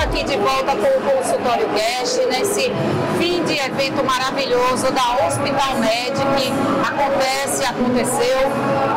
aqui de volta com o Consultório Cast, nesse fim de evento maravilhoso da Hospital Med, que aconteceu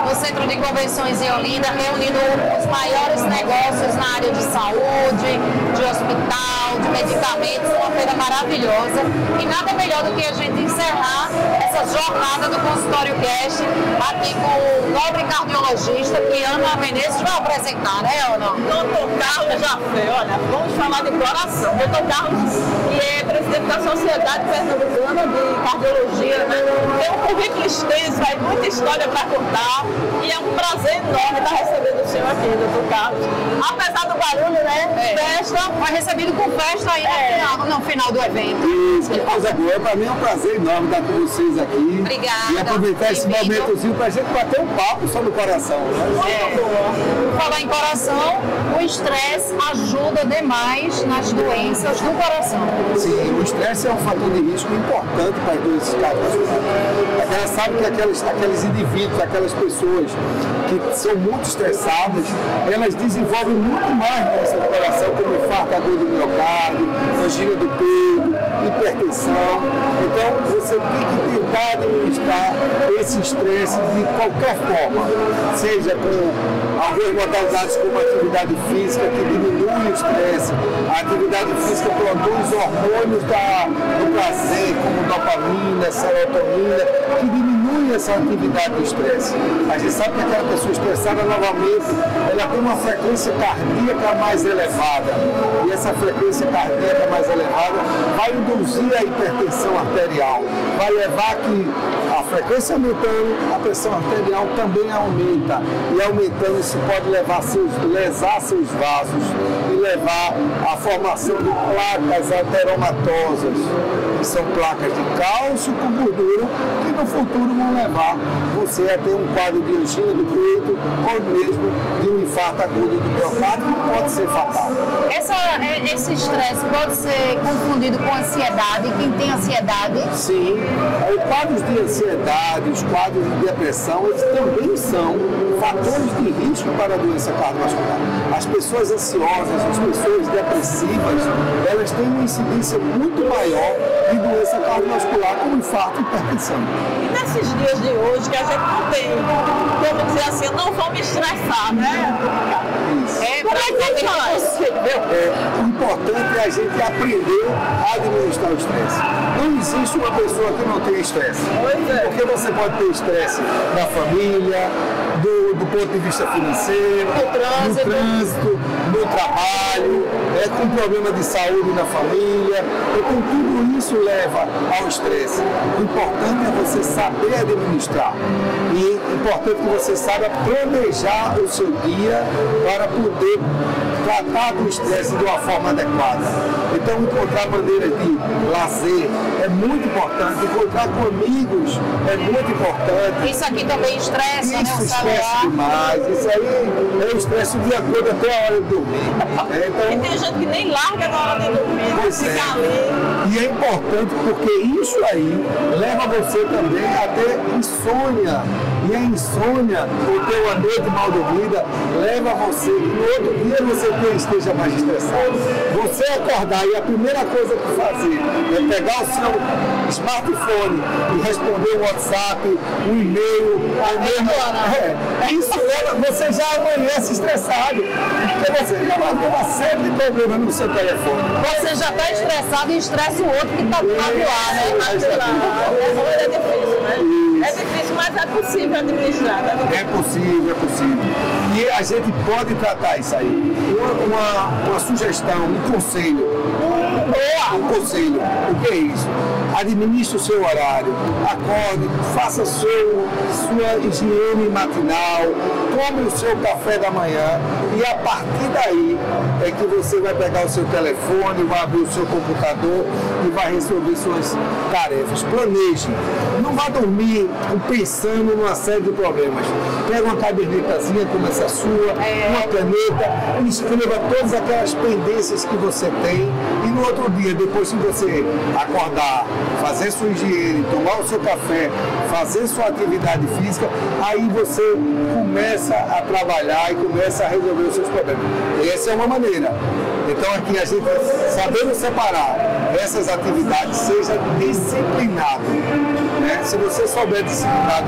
no Centro de Convenções em Olinda, reunindo os maiores negócios na área de saúde, de hospital, de medicamentos, uma feira maravilhosa. E nada melhor do que a gente encerrar essa jornada do Consultório Cast aqui com o nobre cardiologista que Ana Menezes vai apresentar, né, Ana? Doutor Carlos Jafé, olha, vamos falar de coração. Doutor Carlos, que é presidente da Sociedade Pernambucana de Cardiologia, né? Tem um currículo extenso, vai muita história para contar e é um prazer enorme estar recebendo o senhor aqui, doutor Carlos. Apesar do barulho, né? Festa. Foi recebido com festa aí no final do evento. Isso, que coisa boa. Para mim é um prazer enorme estar com vocês aqui. Obrigada. E aproveitar esse momentozinho para a gente bater um papo sobre o coração. Por falar em coração, o estresse ajuda demais nas doenças do coração. Sim, o estresse é um fator de risco importante para as doenças cardiovasculares. A gente sabe que aqueles indivíduos, aquelas pessoas que são muito estressadas, elas desenvolvem muito mais doença do coração, como infarto agudo do miocárdio, angina do peito, hipertensão. Então, você tem que tentar administrar esse estresse de qualquer forma, seja com algumas modalidades como a atividade física, que diminui o estresse. A atividade física produz hormônios do prazer, como dopamina, serotonina, que diminuem essa atividade do estresse. A gente sabe que aquela pessoa estressada, novamente, ela tem uma frequência cardíaca mais elevada. E essa frequência cardíaca mais elevada vai induzir a hipertensão arterial, vai levar que a frequência aumentando, a pressão arterial também aumenta. E aumentando, isso pode lesar seus vasos e levar à formação de placas ateromatosas, que são placas de cálcio com gordura, que no futuro vão levar você a ter um quadro de angina do peito ou mesmo de um infarto agudo do miocárdio, que pode ser fatal. Esse estresse pode ser confundido com ansiedade. Quem tem ansiedade? Sim, os quadros de ansiedade, os quadros de depressão, eles também são fatores de risco para a doença cardiovascular. As pessoas ansiosas, as pessoas depressivas, elas têm uma incidência muito maior de doença cardiovascular, como infarto e hipertensão. E nesses dias de hoje, que a gente não tem, como dizer assim, não vou me estressar, né? Isso. Como é que faz? O importante é a gente aprender a administrar o estresse. Não existe uma pessoa que não tenha estresse. Porque você pode ter estresse na família, do ponto de vista financeiro, no trânsito, no trabalho, com problema de saúde na família. Então tudo isso leva ao estresse. O importante é você saber administrar. E é importante que você saiba planejar o seu dia para poder tratar do estresse de uma forma adequada. Então encontrar maneiras de lazer é muito importante, encontrar com amigos é muito importante. Isso aqui também estressa, Isso né? estressa demais. Isso aí é o estresse o dia todo até a hora de dormir. Então, E tem gente que nem larga na hora de dormir, né? Fica ali. E é importante porque isso aí leva você também a ter insônia. E a insônia, ou ter uma noite mal dormida, leva você, no outro dia você esteja mais estressado. Você acordar e a primeira coisa que fazer é pegar o seu smartphone e responder um WhatsApp, um e-mail, ou mesmo. Isso leva, você já amanhece estressado, porque você já vai ter uma série de problemas no seu telefone. Você já está estressado e estressa o outro que está do lado lá, né? É difícil, né? É difícil, mas é possível administrar, né? É possível, é possível. E a gente pode tratar isso aí. Uma sugestão, um conselho. Um conselho. O que é isso? Administre o seu horário, acorde, faça sua higiene matinal, tome o seu café da manhã e a partir daí é que você vai pegar o seu telefone, vai abrir o seu computador e vai resolver suas tarefas. Planeje. Não vá dormir pensando numa série de problemas. Pega uma cadernetazinha como essa sua, uma caneta e escreva todas aquelas pendências que você tem e no outro dia, depois que você acordar fazer sua higiene, tomar o seu café, fazer sua atividade física, aí você começa a trabalhar e começa a resolver os seus problemas. Essa é uma maneira. Então aqui a gente, sabendo separar essas atividades, seja disciplinado. Né? Se você souber disciplinado,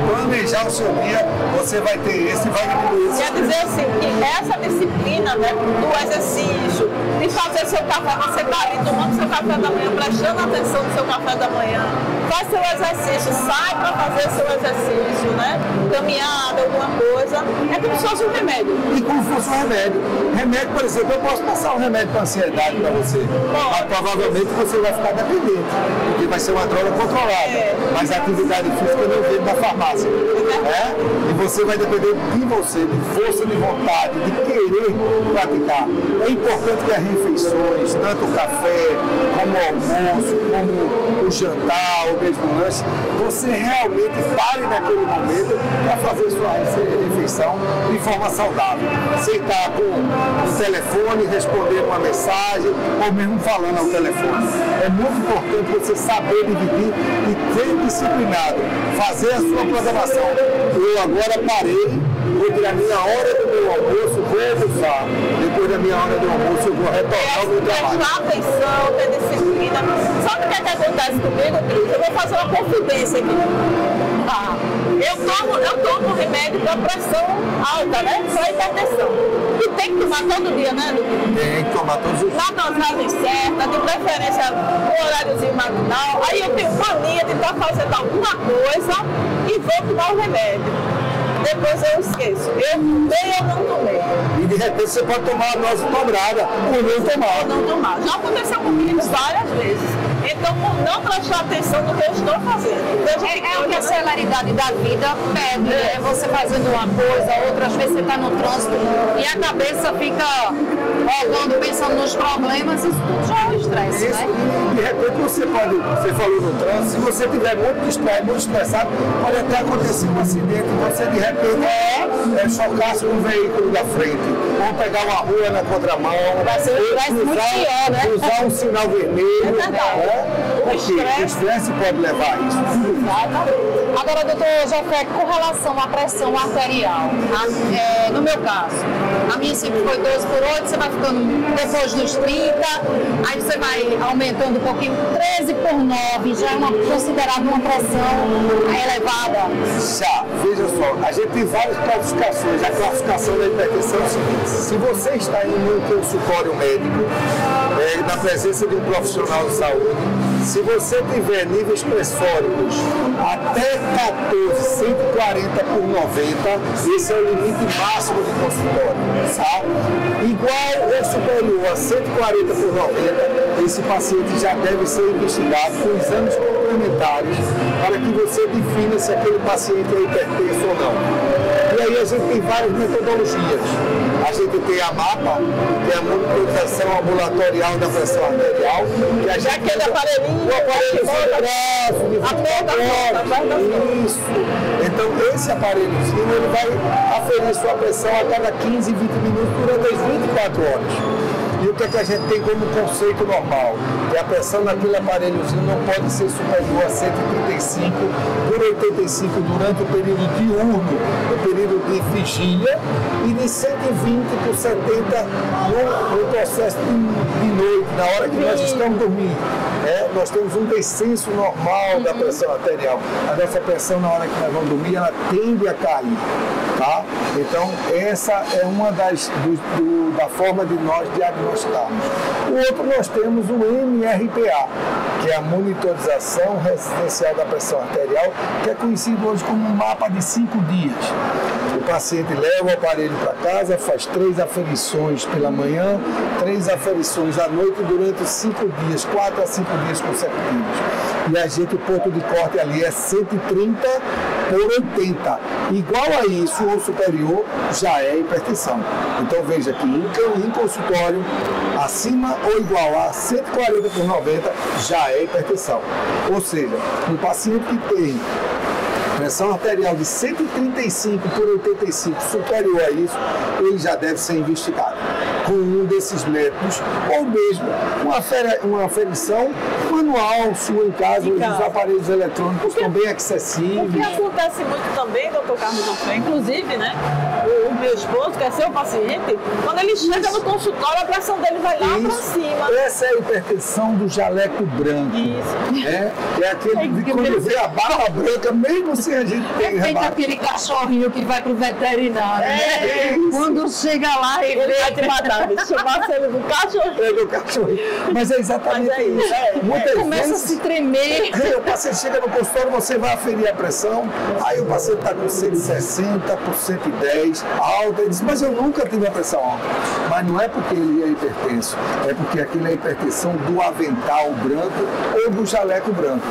planejar o seu dia, você vai ter esse e vai diminuir esse. Quer dizer assim, que essa disciplina, né, do exercício, de fazer seu café, você está ali tomando seu café da manhã, prestando atenção no seu café da manhã, faz seu exercício, sai para fazer seu exercício, né? Caminhada, alguma coisa, é como se fosse um remédio. E como se fosse um remédio. Remédio, por exemplo, eu posso passar um remédio para ansiedade para você, mas provavelmente você vai ficar dependente, porque vai ser uma droga controlada. Mas a atividade física não vem da farmácia. Né? E você vai depender de você, de força de vontade, de querer praticar. É importante que as refeições, tanto o café, como o almoço, como o jantar, ou mesmo o lanche, você realmente pare naquele momento para fazer sua refeição de forma saudável. Sem estar com o telefone, respondendo uma mensagem, ou mesmo falando ao telefone. É muito importante você saber dividir e ter disciplinado, fazer a sua programação. Eu agora parei, vou ter a minha hora do meu almoço, vou almoçar. Depois da minha hora do almoço, eu vou retornar ao meu trabalho. Prestar atenção, ter disciplina. Sabe o que acontece comigo, Cris? Eu vou fazer uma confidência aqui. Eu tomo remédio para pressão alta, né? Para hipertensão. E tem que tomar todo dia, né, Lucas? Tem que tomar todos os dias. Na dosagem certa, de preferência no horáriozinho matinal. Aí eu tenho mania de estar fazendo alguma coisa e vou tomar o remédio. Depois eu esqueço. Eu tomei ou não tomei. E de repente você pode tomar a dose dobrada ou não tomar. Ou não tomar. Já aconteceu comigo várias vezes. Então, por não prestar atenção no que eu estou fazendo. É o que a celeridade da vida pede. É você fazendo uma coisa, outra, às vezes você está no trânsito e a cabeça fica rodando, pensando nos problemas, isso tudo já é um estresse, né? E de repente você falou no trânsito, se você estiver muito distraído, muito estressado, pode até acontecer um acidente e você de repente chocasse com um veículo da frente, ou pegar uma rua na contramão, cruzar um sinal vermelho. É verdade. O estresse pode levar a isso. Agora, doutor Jofé, com relação à pressão arterial, no meu caso, a minha sempre foi 12 por 8, você vai ficando depois dos 30, aí você vai aumentando um pouquinho, 13 por 9, já é considerado uma pressão elevada? Já, veja só, a gente tem várias classificações. A classificação da hipertensão é o seguinte: se você está em um consultório médico, na presença de um profissional de saúde, se você tiver níveis pressóricos até 14, 140 por 90, esse é o limite máximo de consultório. Tá? Igual ou superior a 140 por 90, esse paciente já deve ser investigado com exames complementares para que você defina se aquele paciente é hipertenso ou não. E aí a gente tem várias metodologias. A gente tem a MAPA, que é a monitorização ambulatorial da pressão arterial, que a gente aquele aparelhinho, o aparelhozinho gráfico, isso. Então esse aparelhozinho ele vai aferir sua pressão a cada 15, 20 minutos durante as 24 horas. E o que é que a gente tem como conceito normal? Que a pressão naquele aparelhozinho não pode ser superior a 135 por 85 durante o período diurno, o período de vigília, e de 120 por 70 no processo de noite, na hora que nós estamos dormindo. Nós temos um descenso normal da pressão arterial. A nossa pressão na hora que nós vamos dormir, ela tende a cair. Tá? Então, essa é uma da forma de nós diagnosticarmos. O outro, nós temos o MRPA, que é a monitorização residencial da pressão arterial, que é conhecido hoje como um mapa de 5 dias. O paciente leva o aparelho para casa, faz 3 aferições pela manhã, 3 aferições à noite durante 5 dias, 4 a 5 dias consecutivos. E a gente, o ponto de corte ali é 130 por 80. Igual a isso ou superior já é hipertensão. Então veja que em consultório, acima ou igual a 140 por 90 já é hipertensão. Ou seja, um paciente que tem pressão arterial de 135 por 85 superior a isso, ele já deve ser investigado com um desses métodos, ou mesmo uma aferição com manual sua em casa, os aparelhos eletrônicos estão bem acessíveis. O que acontece muito também, doutor Carlos Jofré, inclusive, né? O meu esposo, que é seu paciente, quando ele chega no consultório, a pressão dele vai lá para cima. Essa é a hipertensão do jaleco branco. Isso. É aquele que quando vê a barra branca, mesmo sem a gente ter feito aquele cachorrinho que vai pro veterinário. Quando chega lá e ele vai te matar, chamasse ele do cachorrinho. Mas é exatamente isso. Muitas começa vezes, a se tremer. O paciente chega no consultório, você vai aferir a pressão, aí o paciente está com 160 por 110, alta, ele diz, mas eu nunca tive a pressão alta. Mas não é porque ele é hipertenso, é porque aquilo é hipertensão do avental branco ou do jaleco branco.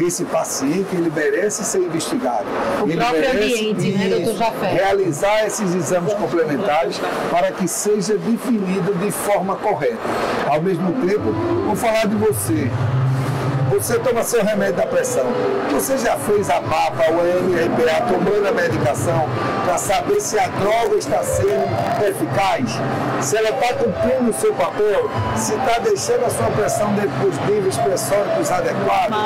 Esse paciente, ele merece ser investigado. O ele próprio merece, ambiente, né, doutor Jafé? Realizar esses exames complementares para que seja definido de forma correta. Ao mesmo tempo, vou falar de você. Você toma seu remédio da pressão. Você já fez a MAPA ou a MRPA tomando a medicação para saber se a droga está sendo eficaz? Se ela está cumprindo o seu papel? Se está deixando a sua pressão dentro dos níveis pressóricos adequados?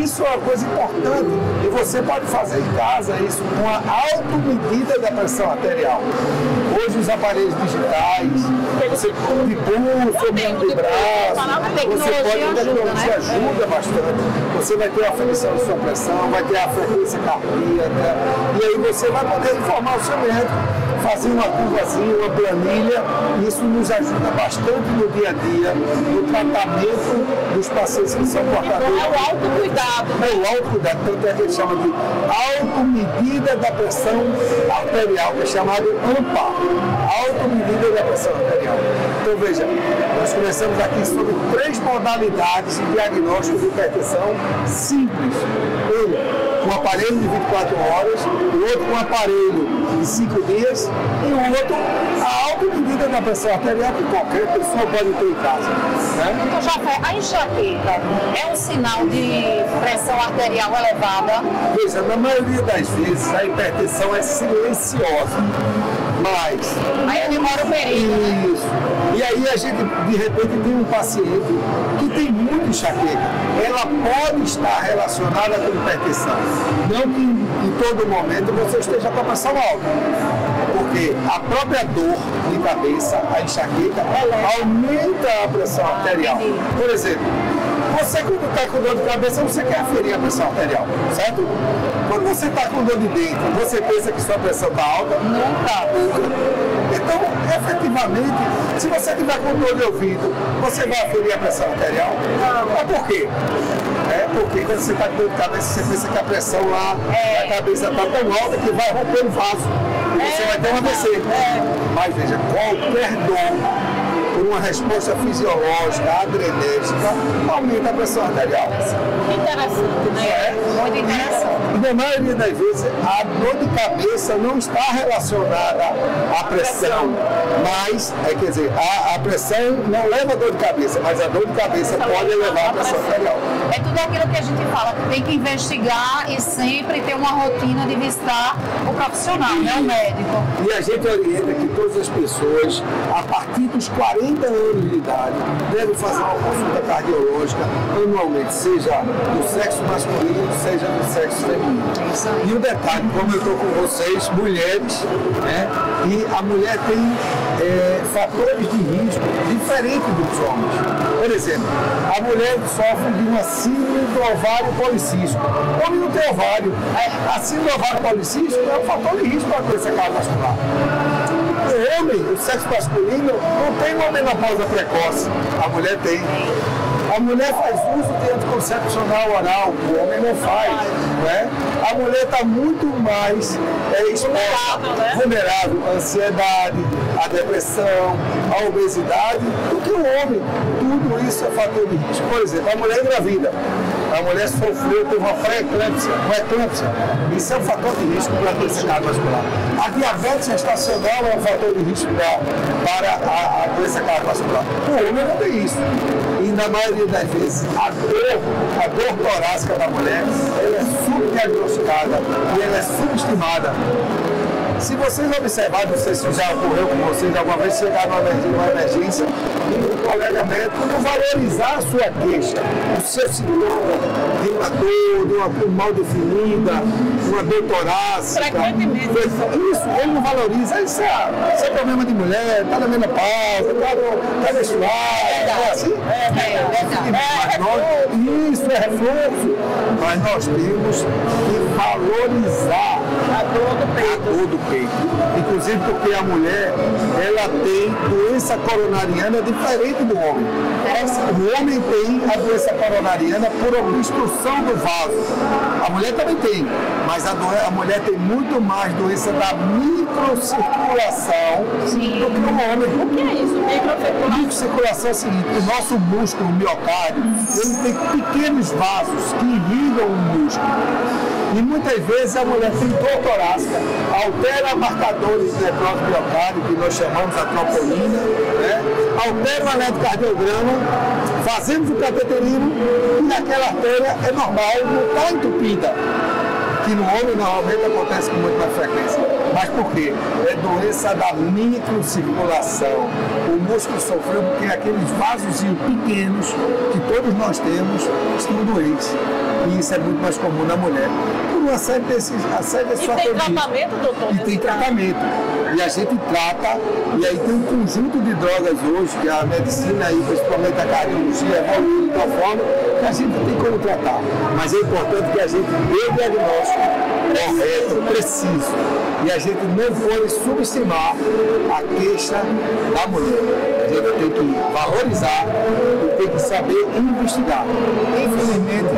Isso é uma coisa importante. E você pode fazer em casa isso com a automedida da pressão arterial. Hoje os aparelhos digitais, você de pulso, de braço, você pode ajuda bastante. Você vai ter a aferição da sua pressão, vai ter a frequência cardíaca, e aí você vai poder informar o seu médico, fazer uma curvazinha, uma planilha. Isso nos ajuda bastante no dia a dia, no tratamento dos pacientes que são portadores. É o autocuidado. É o autocuidado, tanto é que ele chama de automedida da pressão arterial, que é chamado AMPA, automedida da pressão arterial. Então veja, nós conversamos aqui sobre 3 modalidades de diagnóstico de hipertensão simples. Um aparelho de 24 horas, o outro com um aparelho de 5 dias e o outro a automedida da pressão arterial que qualquer pessoa pode ter em casa. Né? Então, Jafé, a enxaqueca é um sinal de pressão arterial elevada? Veja, na maioria das vezes a hipertensão é silenciosa, mas... Aí demora o período. Isso. E aí a gente, de repente, tem um paciente que tem muita enxaqueca. Ela pode estar relacionada com hipertensão. Não que em todo momento você esteja com a pressão alta. Porque a própria dor de cabeça, a enxaqueca, ela aumenta a pressão arterial. Por exemplo, você quando está com dor de cabeça, você quer aferir a pressão arterial, certo? Quando você está com dor de dente, você pensa que sua pressão está alta? Não está. Então, efetivamente, se você tiver com dor de ouvido, você vai aferir a pressão arterial? Não. Mas por quê? É porque quando você está com dor de cabeça, você pensa que a pressão lá na cabeça está tão alta que vai romper o vaso. E você vai ter um AVC. Mas veja, qualquer dor por uma resposta fisiológica, adrenérgica, aumenta a pressão arterial. Interessante, né? Muito interessante. E na maioria das vezes, a dor de cabeça não está relacionada à pressão, mas, quer dizer, a pressão não leva a dor de cabeça, mas a dor de cabeça pode levar a pressão arterial. É tudo aquilo que a gente fala, que tem que investigar e sempre ter uma rotina de visitar o profissional, né, o médico. E a gente orienta que todas as pessoas, a partir dos 40 anos de idade, devem fazer uma consulta cardiológica anualmente, seja do sexo masculino, seja do sexo feminino. E o detalhe, como eu estou com vocês, mulheres, né, e a mulher tem fatores de risco diferentes dos homens. Por exemplo, a mulher sofre de uma síndrome do ovário policístico. O homem não tem ovário. A síndrome do ovário policístico é um fator de risco para a doença cardiovascular. O homem, o sexo masculino, não tem uma menopausa precoce. A mulher tem. A mulher faz uso de anticoncepcional oral, o homem não faz. Né? A mulher está muito mais exposta, vulnerável à ansiedade, à depressão, à obesidade, do que o homem. Tudo isso é fator de risco. Por exemplo, a mulher engravida. A mulher sofreu, teve uma pré-eclâmpsia, uma eclâmpsia. Isso é um fator de risco para a doença cardiovascular. A diabetes gestacional é um fator de risco para a doença cardiovascular. O homem não tem isso. E na maioria das vezes, a dor torácica da mulher, ela é subdiagnosticada e ela é subestimada. Se vocês observarem, não sei se já ocorreu com vocês, alguma vez chegaram numa emergência, o colega médico não valorizar a sua queixa, o seu sintoma de uma dor, de uma mal definida, uma dor torácica. Frequentemente. Isso, ele não valoriza. Isso é problema de mulher, está na menopausa, está menstruada, é assim? Isso é refluxo. Mas nós temos que valorizar A dor do peito. Inclusive porque a mulher, ela tem doença coronariana diferente do homem. O homem tem a doença coronariana por obstrução do vaso. A mulher também tem, mas a mulher tem muito mais doença da microcirculação do que o homem. O que é isso? Microcirculação? Microcirculação é o seguinte: o nosso músculo, o miocárdio, ele tem pequenos vasos que irrigam o músculo. E muitas vezes a mulher tem dor torácica, altera marcadores de necrose miocárdio, que nós chamamos a troponina, né? Altera o eletrocardiograma, fazemos o cateterismo e aquela artéria é normal, não está entupida. Que no homem normalmente acontece com muito mais frequência. Mas por quê? É doença da microcirculação. O músculo sofreu porque aqueles vasozinhos pequenos que todos nós temos estão doentes. E isso é muito mais comum na mulher. Por uma série desses fatores. E tem tratamento, doutor? E tem tratamento. E a gente trata, e aí tem um conjunto de drogas hoje, que a medicina, aí, principalmente a cardiologia, evolui de tal forma que a gente tem como tratar. Mas é importante que a gente dê o diagnóstico correto, preciso. E a gente não pode subestimar a queixa da mulher. A gente tem que valorizar e tem que saber investigar. Infelizmente,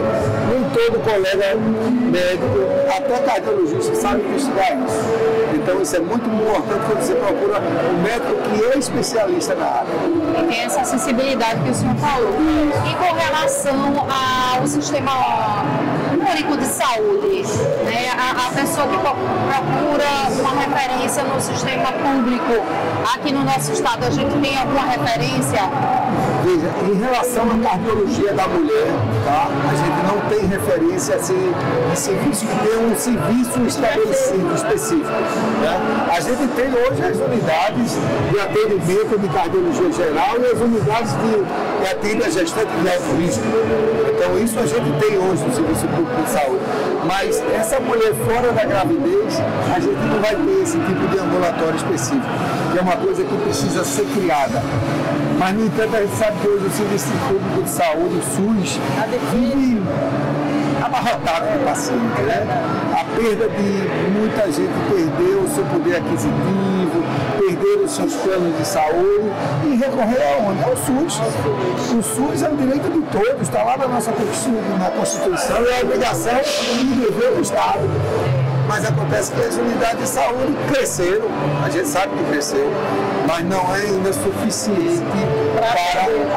nem todo colega médico, até cardiologista, sabe investigar isso. Então isso é muito importante quando você procura um médico que é especialista na área. E tem essa sensibilidade que o senhor falou. E com relação ao sistema único de saúde, né? A pessoa que procura uma referência no sistema público, aqui no nosso estado, a gente tem alguma referência? Veja, em relação à cardiologia da mulher, tá? A gente não tem referência assim, de serviço que tem um serviço estabelecido, específico. Né? A gente tem hoje as unidades de atendimento de cardiologia geral e as unidades que atendem a gestante de alto risco. Então isso a gente tem hoje no Serviço Público de Saúde. Mas essa mulher fora da gravidez, a gente não vai ter esse tipo de ambulatório específico, que é uma coisa que precisa ser criada. Mas, no entanto, a gente sabe que hoje o Serviço Público de Saúde, o SUS, vive abarrotado de paciente, né? A perda de muita gente perdeu o seu poder aquisitivo, perderam os seus planos de saúde e recorrer aonde? Ao SUS. O SUS é o direito de todos, está lá na nossa Constituição, é a obrigação e dever do Estado. Mas acontece que as unidades de saúde cresceram, a gente sabe que cresceu, mas não é ainda suficiente para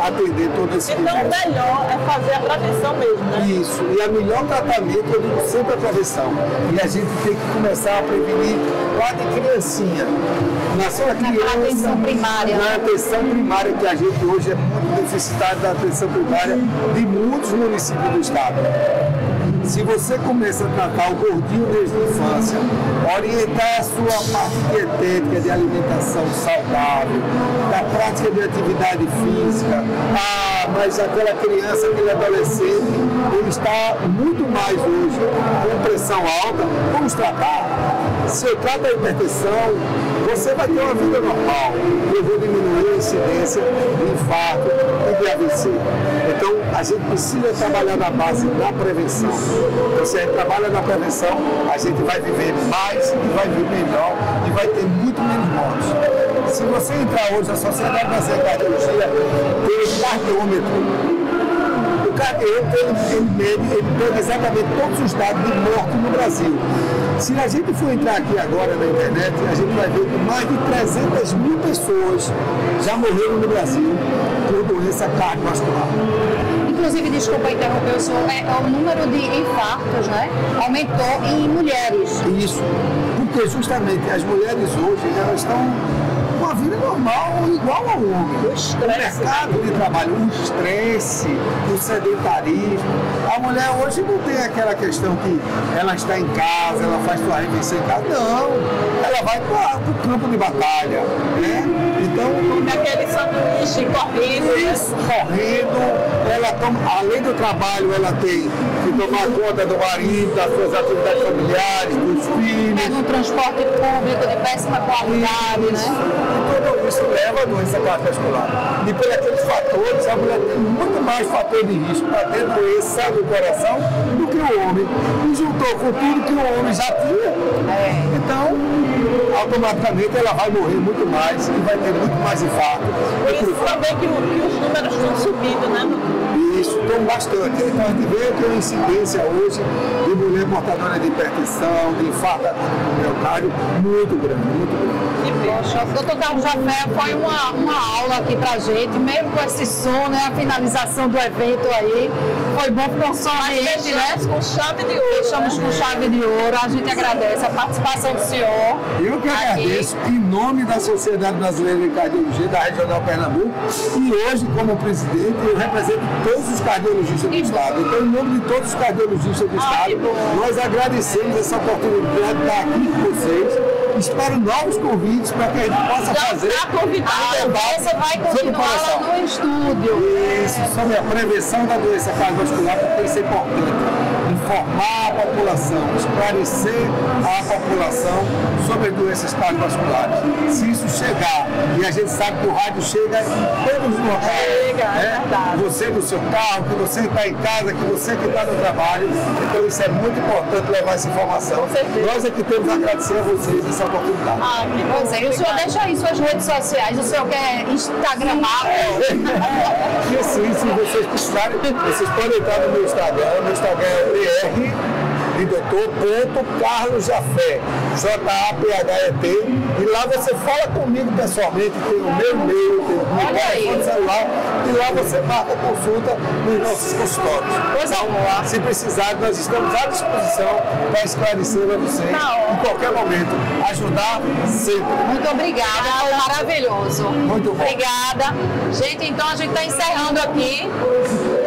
atender todo esse Então o melhor é fazer a prevenção mesmo, né? Isso, e o melhor tratamento, eu digo sempre a prevenção. E a gente tem que começar a prevenir lá de criancinha. Na sua criança, na atenção primária. Na atenção primária, que a gente hoje é muito deficitário da atenção primária de muitos municípios do estado. Se você começa a tratar o gordinho desde a infância, orientar a sua parte dietética de alimentação saudável, da prática de atividade física, mas aquela criança, aquele adolescente, ele está muito mais hoje com pressão alta, vamos tratar. Se eu trato a hipertensão, você vai ter uma vida normal. Eu vou diminuir a incidência de infarto e de AVC. Então, a gente precisa trabalhar na base da prevenção. Então, se a gente trabalha na prevenção, a gente vai viver mais e vai viver melhor e vai ter muito menos mortes. Se você entrar hoje na Sociedade Brasileira de Cardiologia, tem um cardiômetro. O cardiômetro, ele pega exatamente todos os dados de morte no Brasil. Se a gente for entrar aqui agora na internet, a gente vai ver que mais de 300 mil pessoas já morreram no Brasil por doença cardiovascular. Inclusive, desculpa interromper o senhor, o número de infartos, né, aumentou em mulheres. Isso, porque justamente as mulheres hoje, elas estão uma vida normal, igual ao homem. O estresse. O mercado de trabalho, o estresse, o sedentarismo. A mulher hoje não tem aquela questão que ela está em casa, ela faz sua refeição em casa. Não, ela vai para o campo de batalha, né? Então, Aquele sanduíche correndo. isso, correndo, ela toma, além do trabalho, ela tem que tomar conta do marido, das suas atividades familiares, dos filhos. Pega um transporte público de péssima qualidade, né? E tudo isso leva a doença cardiovascular. E por aqueles fatores, a mulher tem muito mais fator de risco para ter doença do coração do que o homem. E juntou com tudo que o homem já tinha. Então, automaticamente ela vai morrer muito mais e vai ter muito mais infarto. Por isso também que os números estão subindo, né, doutor? Isso, estão bastante. Então a gente vê que a incidência hoje de mulher portadora de hipertensão, de infarto do miocárdio, muito grande, muito grande. Poxa, o doutor Carlos Jafé foi uma aula aqui pra gente, mesmo com esse som, né? A finalização do evento aí. Foi bom porque o som ambiente, né? Com chave de ouro. Fechamos com chave de ouro. A gente agradece a participação do senhor. Eu que agradeço, em nome da Sociedade Brasileira de Cardiologia da Regional Pernambuco, e hoje, como presidente, eu represento todos os cardiologistas do Estado. Então, em nome de todos os cardiologistas do Estado, nós agradecemos essa oportunidade de estar aqui com vocês. Espero novos convites para que a gente possa fazer Você vai continuar lá no estúdio. isso, sobre a prevenção da doença cardiovascular, porque isso é importante. Informar a população, esclarecer a população sobre as doenças cardiovasculares. Se isso chegar, e a gente sabe que o rádio chega em todos os locais, né? Você no seu carro, que você está em casa, que você que está no trabalho, então isso é muito importante levar essa informação. Nós é que temos a agradecer a vocês essa oportunidade. Pois é, e o senhor deixa aí suas redes sociais, o senhor quer instagramar? E assim, se vocês precisarem, vocês podem entrar no meu Instagram é DR de Dr. Jafé, J-A-P-H-E-T, e lá você fala comigo pessoalmente, tem o meu e-mail, tem o meu telefone celular, e lá você marca consulta nos nossos consultórios. Então, se precisar, nós estamos à disposição para esclarecer a vocês em qualquer momento, ajudar sempre. Muito obrigada, foi maravilhoso. Muito bom. Obrigada. Gente, então a gente está encerrando aqui,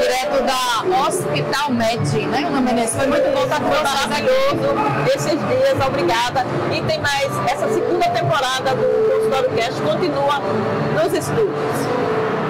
direto da Hospital Med, né? O nome desse foi muito bom, tá Maravilhoso esses dias, obrigada. E tem mais, essa segunda temporada do Consultório Cast continua nos estúdios.